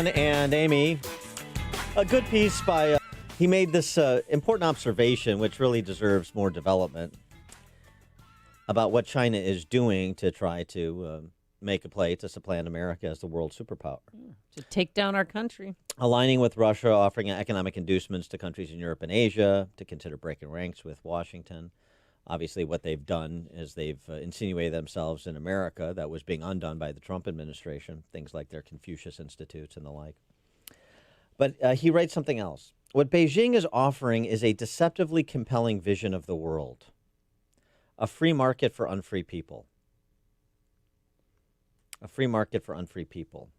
And Amy, a good piece by, he made this important observation, which really deserves more development, about what China is doing to try to make a play to supplant America as the world superpower. To take down our country. Aligning with Russia, offering economic inducements to countries in Europe and Asia to consider breaking ranks with Washington. Obviously, what they've done is they've insinuated themselves in America. That was being undone by the Trump administration, things like their Confucius Institutes and the like. But he writes something else. What Beijing is offering is a deceptively compelling vision of the world, a free market for unfree people. A free market for unfree people,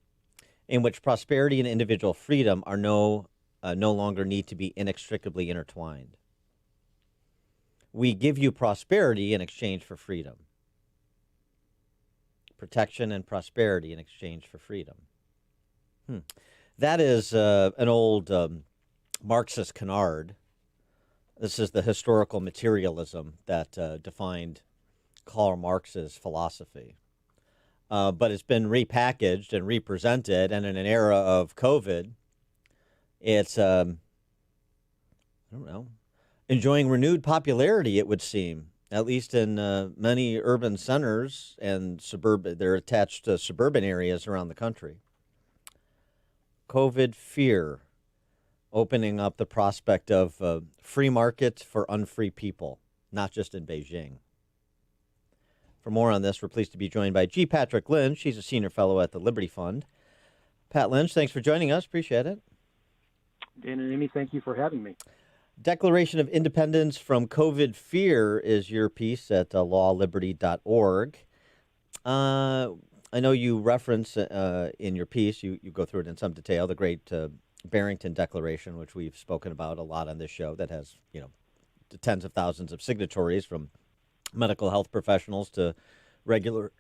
in which prosperity and individual freedom are no longer need to be inextricably intertwined. We give you prosperity in exchange for freedom. Protection and prosperity in exchange for freedom. That is an old Marxist canard. This is the historical materialism that defined Karl Marx's philosophy. But it's been repackaged and represented, and in an era of COVID, it's, enjoying renewed popularity, it would seem, at least in many urban centers and they're attached to suburban areas around the country. COVID fear, opening up the prospect of free market for unfree people, not just in Beijing. For more on this, we're pleased to be joined by G.Patrick Lynch. She's a senior fellow at the Liberty Fund. Pat Lynch, thanks for joining us. Appreciate it. Dan and Amy, thank you for having me. Declaration of Independence from COVID Fear is your piece at lawliberty.org. I know you reference in your piece, you go through it in some detail, the great Barrington Declaration, which we've spoken about a lot on this show, that has, tens of thousands of signatories from medical health professionals to regular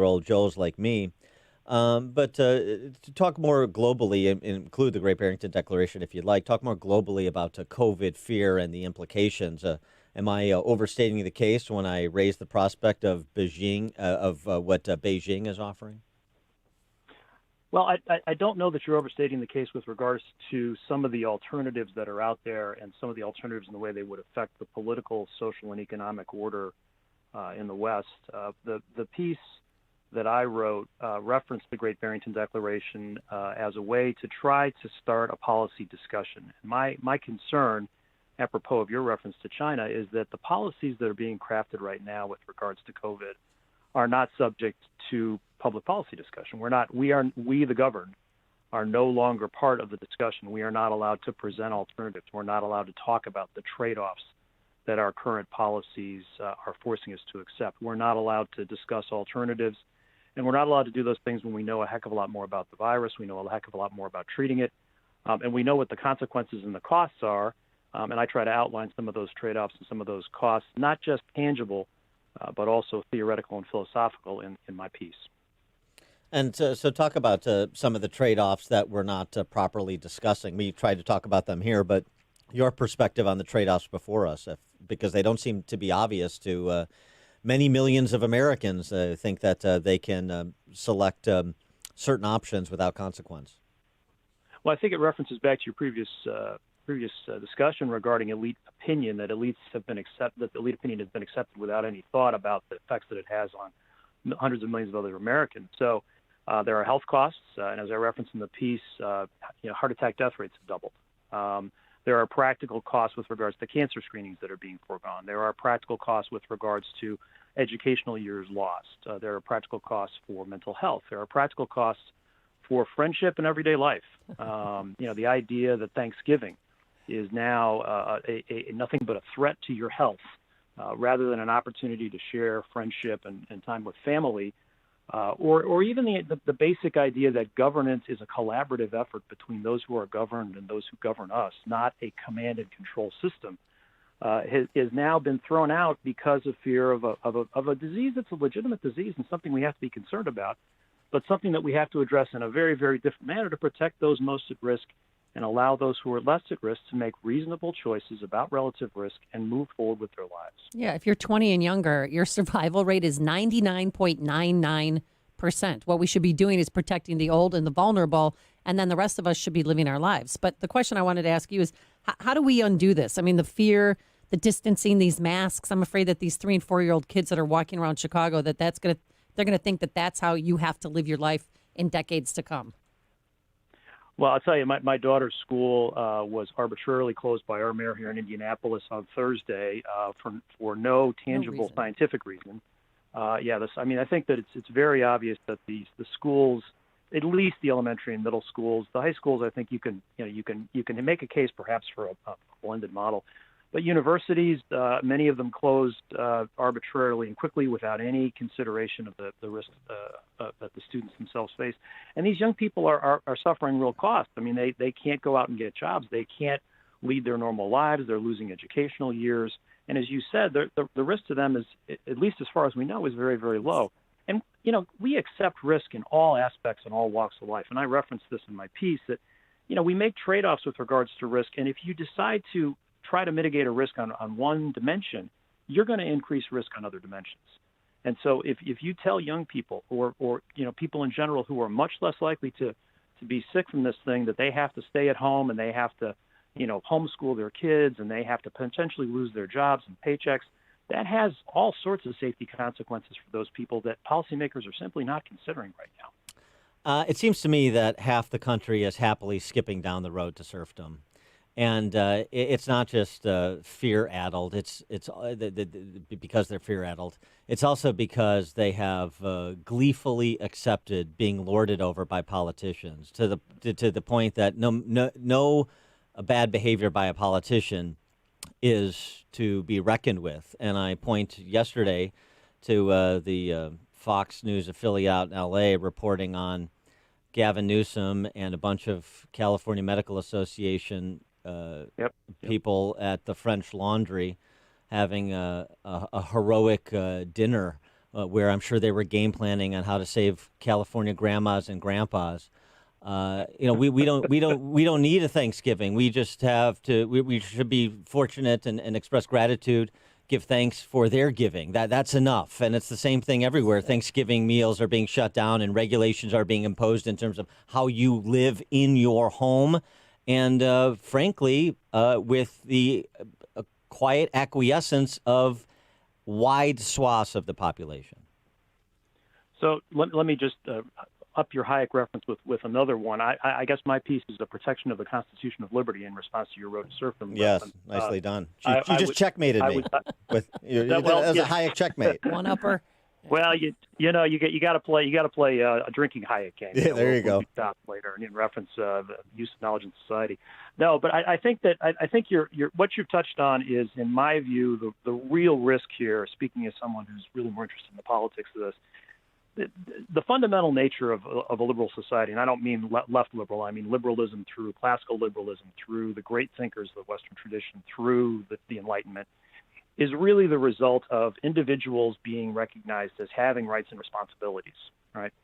old Joes like me. But to talk more globally, and include the Great Barrington Declaration if you'd like, talk more globally about COVID fear and the implications. Am I overstating the case when I raise the prospect of Beijing, what Beijing is offering? Well, I don't know that you're overstating the case with regards to some of the alternatives that are out there and some of the alternatives in the way they would affect the political, social, and economic order in the West. The piece that I wrote referenced the Great Barrington Declaration as a way to try to start a policy discussion. My concern, apropos of your reference to China, is that the policies that are being crafted right now with regards to COVID are not subject to public policy discussion. We the governed are no longer part of the discussion. We are not allowed to present alternatives. We're not allowed to talk about the trade-offs that our current policies are forcing us to accept. We're not allowed to discuss alternatives, and we're not allowed to do those things when we know a heck of a lot more about the virus. We know a heck of a lot more about treating it, and we know what the consequences and the costs are. And I try to outline some of those trade-offs and some of those costs, not just tangible, but also theoretical and philosophical in my piece. And so talk about some of the trade-offs that we're not properly discussing. We tried to talk about them here, but your perspective on the trade-offs before us, because they don't seem to be obvious to many millions of Americans think that they can select certain options without consequence. Well, I think it references back to your previous discussion regarding elite opinion, that elites have been that the elite opinion has been accepted without any thought about the effects that it has on hundreds of millions of other Americans. So there are health costs, and as I referenced in the piece, heart attack death rates have doubled. There are practical costs with regards to cancer screenings that are being foregone. There are practical costs with regards to educational years lost. There are practical costs for mental health. There are practical costs for friendship and everyday life. The idea that Thanksgiving is now nothing but a threat to your health, rather than an opportunity to share friendship and time with family, or even the basic idea that governance is a collaborative effort between those who are governed and those who govern us, not a command and control system, has now been thrown out because of fear of a disease that's a legitimate disease and something we have to be concerned about, but something that we have to address in a very, very different manner to protect those most at risk and allow those who are less at risk to make reasonable choices about relative risk and move forward with their lives. Yeah, if you're 20 and younger, your survival rate is 99.99%. 100%. What we should be doing is protecting the old and the vulnerable, and then the rest of us should be living our lives. But the question I wanted to ask you is, how do we undo this? I mean, the fear, the distancing, these masks. I'm afraid that these 3 and 4-year-old kids that are walking around Chicago, they're going to think that that's how you have to live your life in decades to come. Well, I'll tell you, my daughter's school was arbitrarily closed by our mayor here in Indianapolis on Thursday for no tangible scientific reason. I think that it's very obvious that the schools, at least the elementary and middle schools, the high schools, I think you can make a case perhaps for a blended model. But universities, many of them closed arbitrarily and quickly without any consideration of the risks that the students themselves face. And these young people are suffering real costs. I mean, they can't go out and get jobs. They can't lead their normal lives. They're losing educational years. And as you said, the risk to them is, at least as far as we know, is very, very low. And, we accept risk in all aspects and all walks of life. And I referenced this in my piece that, we make trade-offs with regards to risk. And if you decide to try to mitigate a risk on one dimension, you're going to increase risk on other dimensions. And so if you tell young people or people in general who are much less likely to be sick from this thing that they have to stay at home and they have to homeschool their kids and they have to potentially lose their jobs and paychecks, that has all sorts of safety consequences for those people that policymakers are simply not considering right now. It seems to me that half the country is happily skipping down the road to serfdom. And it's not just fear-addled. It's because they're fear-addled. It's also because they have gleefully accepted being lorded over by politicians to the point that no bad behavior by a politician is to be reckoned with. And I point yesterday to the Fox News affiliate out in L.A. reporting on Gavin Newsom and a bunch of California Medical Association people at the French Laundry having a heroic dinner where I'm sure they were game planning on how to save California grandmas and grandpas. We don't need a Thanksgiving. We just have to. We should be fortunate and express gratitude, give thanks for their giving. That's enough. And it's the same thing everywhere. Thanksgiving meals are being shut down and regulations are being imposed in terms of how you live in your home. And frankly, with the quiet acquiescence of wide swaths of the population. So let me just up your Hayek reference with another one. I guess my piece is the protection of the Constitution of Liberty in response to your road to serfdom. Yes, reference. nicely done. She just checkmated me with as a Hayek checkmate. One upper. Well, you got to play a drinking Hayek game. Yeah, there you go. Stop later and in reference the use of knowledge in society. No, but I think what you've touched on is, in my view, the real risk here. Speaking as someone who's really more interested in the politics of this, the fundamental nature of a liberal society, and I don't mean left liberal. I mean liberalism through classical liberalism, through the great thinkers of the Western tradition, through the Enlightenment, is really the result of individuals being recognized as having rights and responsibilities, right?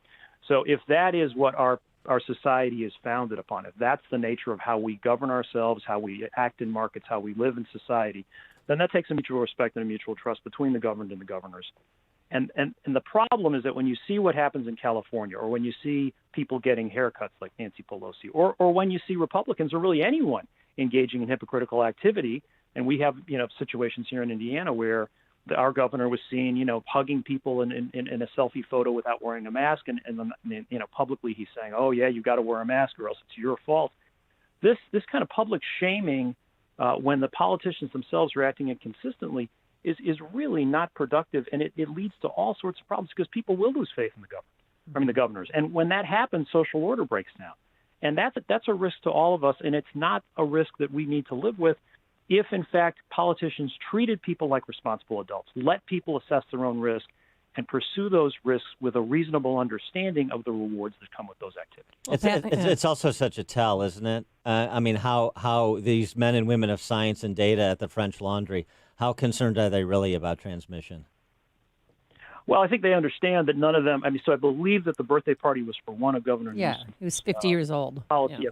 So if that is what our society is founded upon, if that's the nature of how we govern ourselves, how we act in markets, how we live in society, then that takes a mutual respect and a mutual trust between the governed and the governors. And the problem is that when you see what happens in California, or when you see people getting haircuts like Nancy Pelosi, or when you see Republicans or really anyone engaging in hypocritical activity, and we have situations here in Indiana where our governor was seen hugging people in a selfie photo without wearing a mask, and then publicly he's saying, oh yeah, you got to wear a mask or else it's your fault. This kind of public shaming when the politicians themselves are acting inconsistently is really not productive, and it leads to all sorts of problems because people will lose faith in the governors. And when that happens, social order breaks down. And that's a risk to all of us, and it's not a risk that we need to live with if, in fact, politicians treated people like responsible adults, let people assess their own risk, and pursue those risks with a reasonable understanding of the rewards that come with those activities. It's also such a tell, isn't it? I mean, how these men and women of science and data at the French Laundry, how concerned are they really about transmission? Well, I think they understand that none of them. I mean, so I believe that the birthday party was for one of Governor Newsom's. Yeah, he was 50 years old. Policy,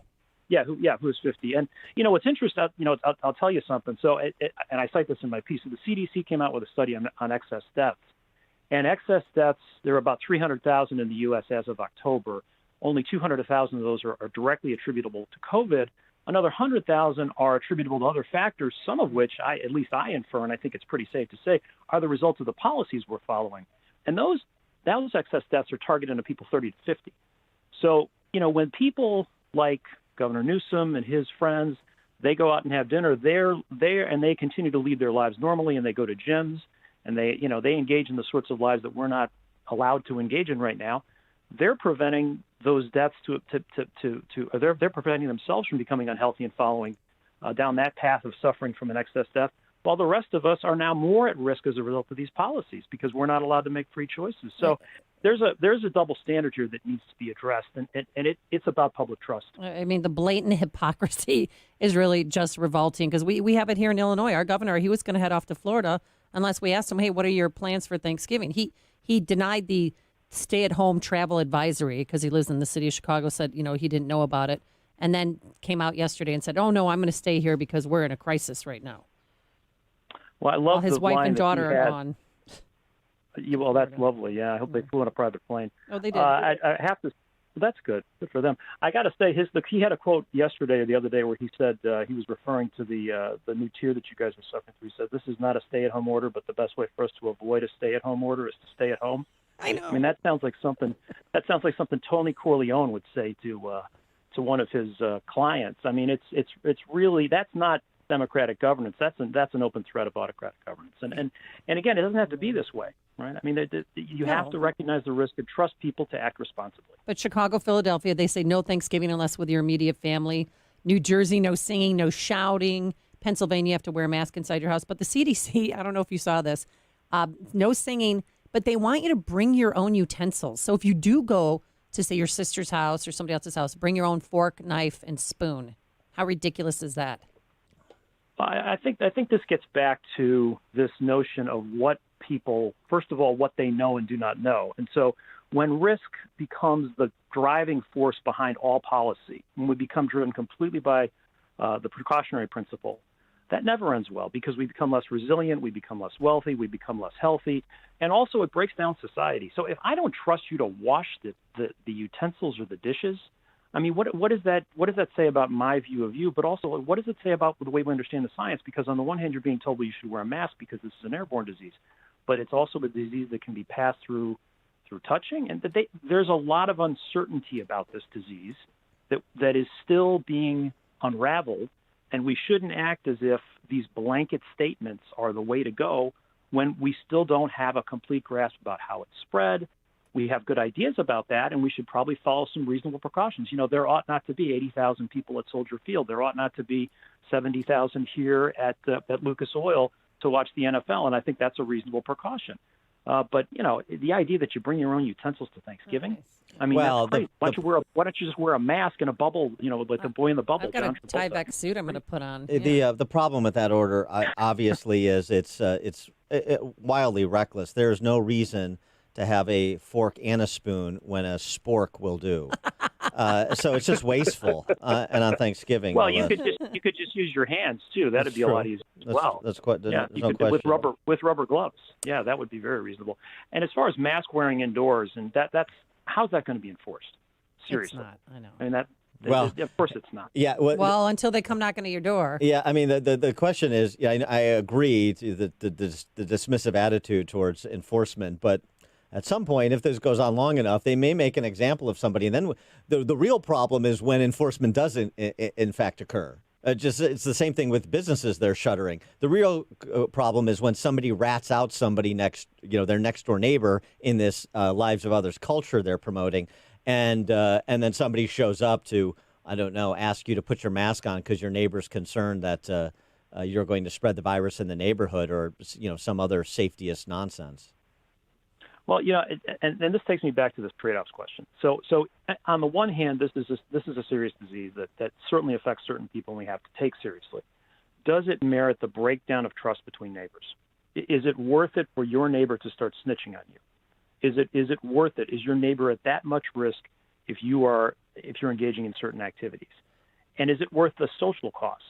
who was 50. And what's interesting, I'll tell you something. So, and I cite this in my piece. So the CDC came out with a study on excess deaths, And excess deaths, there are about 300,000 in the U.S. as of October. Only 200,000 of those are directly attributable to COVID. Another 100,000 are attributable to other factors, some of which at least I infer, and I think it's pretty safe to say, are the result of the policies we're following. And those excess deaths are targeted to people 30 to 50. So, when people like Governor Newsom and his friends, they go out and have dinner, they're there and they continue to lead their lives normally, and they go to gyms, and they engage in the sorts of lives that we're not allowed to engage in right now. They're preventing those deaths they're preventing themselves from becoming unhealthy and following down that path of suffering from an excess death, while the rest of us are now more at risk as a result of these policies because we're not allowed to make free choices. So there's a double standard here that needs to be addressed, and it's about public trust. I mean, the blatant hypocrisy is really just revolting because we have it here in Illinois. Our governor, he was going to head off to Florida unless we asked him, hey, what are your plans for Thanksgiving? He denied the stay-at-home travel advisory because he lives in the city of Chicago, said, he didn't know about it, and then came out yesterday and said, oh, no, I'm going to stay here because we're in a crisis right now. Well, I love his wife and daughter are gone. Yeah, well, that's lovely. Yeah, I hope they flew on a private plane. Oh, they did. I have to. That's good. Good for them. I got to say, he had a quote yesterday or the other day where he said he was referring to the new tier that you guys were suffering through. He said, "This is not a stay-at-home order, but the best way for us to avoid a stay-at-home order is to stay at home." I know. I mean, that sounds like something Tony Corleone would say to one of his clients. I mean, it's really, that's not democratic governance. That's an open threat of autocratic governance. And again, it doesn't have to be this way, right? I mean, you have to recognize the risk and trust people to act responsibly. But Chicago, Philadelphia, they say no Thanksgiving unless with your immediate family. New Jersey, no singing, no shouting. Pennsylvania, you have to wear a mask inside your house. But the CDC, I don't know if you saw this, no singing, but they want you to bring your own utensils. So if you do go to, say, your sister's house or somebody else's house, bring your own fork, knife, and spoon. How ridiculous is that? I think this gets back to this notion of what people, first of all, what they know and do not know. And so when risk becomes the driving force behind all policy, when we become driven completely by the precautionary principle, that never ends well because we become less resilient, we become less wealthy, we become less healthy, and also it breaks down society. So if I don't trust you to wash the utensils or the dishes, I mean, what does that say about my view of you? But also, what does it say about the way we understand the science? Because on the one hand, you're being told, well, you should wear a mask because this is an airborne disease, but it's also a disease that can be passed through touching, and there's a lot of uncertainty about this disease that is still being unraveled, and we shouldn't act as if these blanket statements are the way to go when we still don't have a complete grasp about how it's spread. We have good ideas about that, and we should probably follow some reasonable precautions. There ought not to be 80,000 people at Soldier Field. There ought not to be 70,000 here at Lucas Oil to watch the NFL, and I think that's a reasonable precaution. But the idea that you bring your own utensils to Thanksgiving, I mean, that's great. Why don't you just wear a mask and a bubble, like the boy in the bubble? I've got a tie-back suit I'm going to put on. The problem with that order, obviously, is it's wildly reckless. There's no reason to have a fork and a spoon when a spork will do. So it's just wasteful. And on Thanksgiving, well, you could just use your hands too. That'd be a lot easier as well. That's quite. Yeah, you could do with rubber gloves. Yeah, that would be very reasonable. And as far as mask wearing indoors, and that's how's that going to be enforced? Seriously, it's not. I know. I mean that. Well, of course it's not. Yeah. Well, until they come knocking at your door. Yeah, I mean the question is, I agree to the dismissive attitude towards enforcement, but at some point, if this goes on long enough, they may make an example of somebody. And then the real problem is when enforcement doesn't, in fact, occur. It's the same thing with businesses they're shuttering. The real problem is when somebody rats out somebody their next door neighbor in this lives of others culture they're promoting. And then somebody shows up to, I don't know, ask you to put your mask on because your neighbor's concerned that you're going to spread the virus in the neighborhood or, some other safetyist nonsense. Well, and this takes me back to this trade-offs question. So on the one hand, this is a serious disease that certainly affects certain people and we have to take seriously. Does it merit the breakdown of trust between neighbors? Is it worth it for your neighbor to start snitching on you? Is it worth it? Is your neighbor at that much risk if you're engaging in certain activities? And is it worth the social costs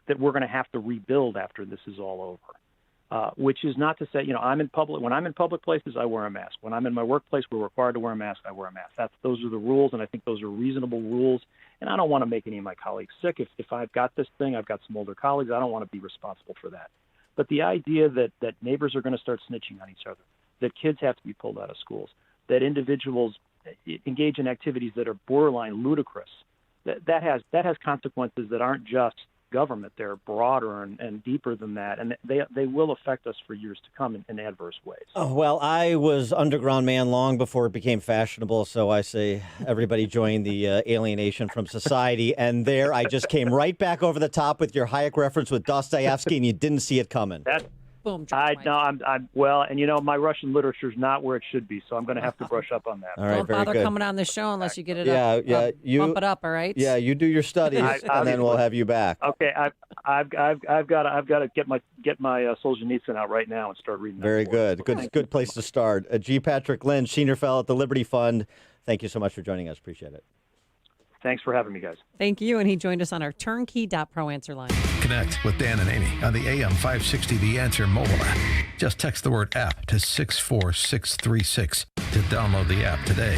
that we're going to have to rebuild after this is all over? which is not to say, I'm in public. When I'm in public places, I wear a mask. When I'm in my workplace, we're required to wear a mask. I wear a mask. Those are the rules, and I think those are reasonable rules. And I don't want to make any of my colleagues sick. If I've got this thing, I've got some older colleagues, I don't want to be responsible for that. But the idea that neighbors are going to start snitching on each other, that kids have to be pulled out of schools, that individuals engage in activities that are borderline ludicrous, that has consequences that aren't just government. They're broader and deeper than that, and they will affect us for years to come in adverse ways. Oh, well, I was underground man long before it became fashionable, so I say everybody join the alienation from society. And there, I just came right back over the top with your Hayek reference with Dostoevsky, and you didn't see it coming. Boom. I'm well, and my Russian literature is not where it should be, so I'm going to have to brush up on that. All right, Don't very bother good. coming on the show unless you get it Yeah, up. yeah, Bump it up, all right? Yeah, you do your studies, and then we'll have you back. Okay, I've got to get my Solzhenitsyn out right now and start reading. Very good. Good place to start. G.Patrick Lynch, Senior Fellow at the Liberty Fund. Thank you so much for joining us. Appreciate it. Thanks for having me, guys. Thank you, and he joined us on our turnkey.pro answer line. Connect with Dan and Amy on the AM 560 The Answer mobile app. Just text the word app to 64636 to download the app today.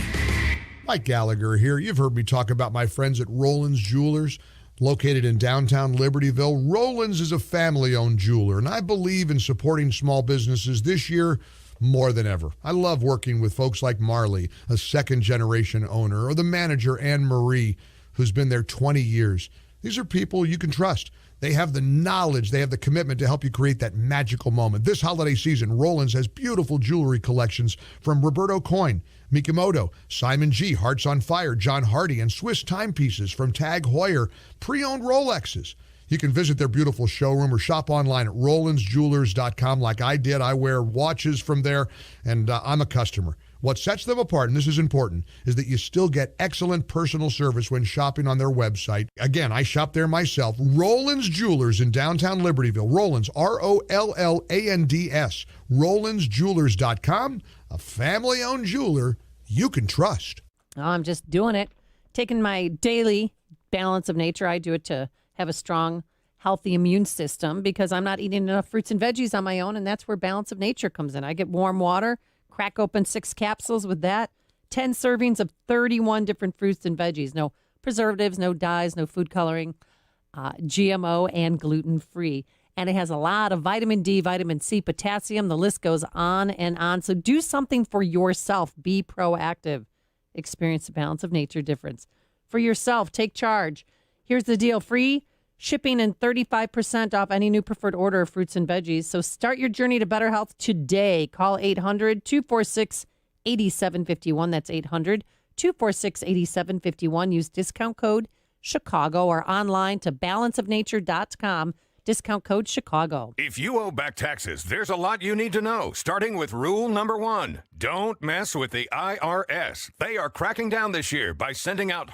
Mike Gallagher here. You've heard me talk about my friends at Rollins Jewelers, located in downtown Libertyville. Rollins is a family-owned jeweler, and I believe in supporting small businesses this year more than ever. I love working with folks like Marley, a second-generation owner, or the manager, Anne Marie, who's been there 20 years. These are people you can trust. They have the knowledge, they have the commitment to help you create that magical moment. This holiday season, Rollins has beautiful jewelry collections from Roberto Coin, Mikimoto, Simon G, Hearts on Fire, John Hardy, and Swiss timepieces from Tag Heuer, pre-owned Rolexes. You can visit their beautiful showroom or shop online at rollinsjewelers.com like I did. I wear watches from there, and I'm a customer. What sets them apart, and this is important, is that you still get excellent personal service when shopping on their website. Again, I shop there myself. Rollins Jewelers in downtown Libertyville. Rollins, Rollands, rollinsjewelers.com, a family-owned jeweler you can trust. Oh, I'm just doing it. Taking my daily balance of nature. I do it to have a strong, healthy immune system because I'm not eating enough fruits and veggies on my own, and that's where balance of nature comes in. I get warm water, crack open 6 capsules with that, 10 servings of 31 different fruits and veggies. No preservatives, no dyes, no food coloring, GMO, and gluten-free. And it has a lot of vitamin D, vitamin C, potassium. The list goes on and on. So do something for yourself. Be proactive. Experience the balance of nature difference. For yourself, take charge. Here's the deal. Free shipping and 35% off any new preferred order of fruits and veggies. So start your journey to better health today. Call 800-246-8751. That's 800-246-8751. Use discount code Chicago or online to balanceofnature.com. Discount code Chicago. If you owe back taxes, there's a lot you need to know, starting with rule number 1. Don't mess with the IRS. They are cracking down this year by sending out